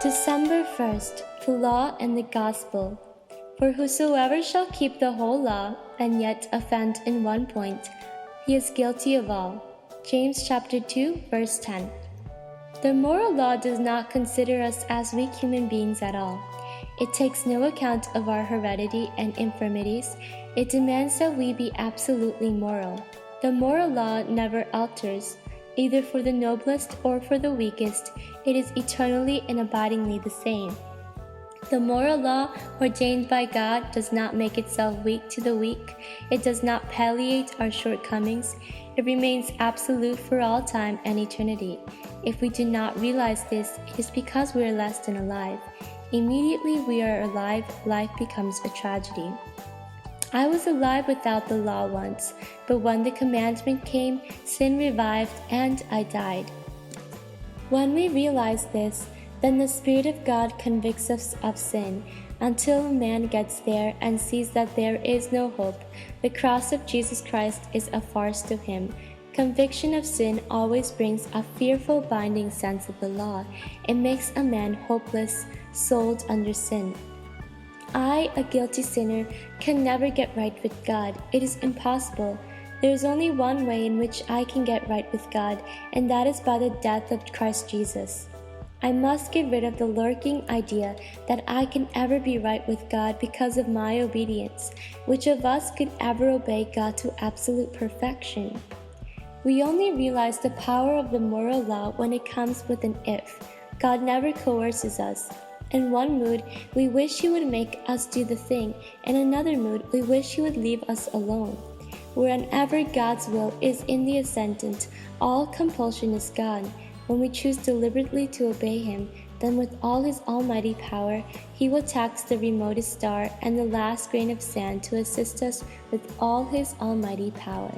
December 1st, the law and the gospel. For whosoever shall keep the whole law, and yet offend in one point, he is guilty of all. James chapter 2, verse 10. The moral law does not consider us as weak human beings at all. It takes no account of our heredity and infirmities. It demands that we be absolutely moral. The moral law never alters, either for the noblest or for the weakest. It is eternally and abidingly the same. The moral law ordained by God does not make itself weak to the weak. It does not palliate our shortcomings. It remains absolute for all time and eternity. If we do not realize this, it is because we are less than alive. Immediately we are alive, life becomes a tragedy. I was alive without the law once, but when the commandment came, sin revived and I died. When we realize this, then the Spirit of God convicts us of sin. Until a man gets there and sees that there is no hope, the cross of Jesus Christ is a farce to him. Conviction of sin always brings a fearful binding sense of the law. It makes a man hopeless, sold under sin. I, a guilty sinner, can never get right with God. It is impossible. There is only one way in which I can get right with God, and that is by the death of Christ Jesus. I must get rid of the lurking idea that I can ever be right with God because of my obedience. Which of us could ever obey God to absolute perfection? We only realize the power of the moral law when it comes with an if. God never coerces us. In one mood, we wish He would make us do the thing. In another mood, we wish He would leave us alone. Wherever God's will is in the ascendant, all compulsion is gone. When we choose deliberately to obey Him, then with all His almighty power, He will tax the remotest star and the last grain of sand to assist us with all His almighty power.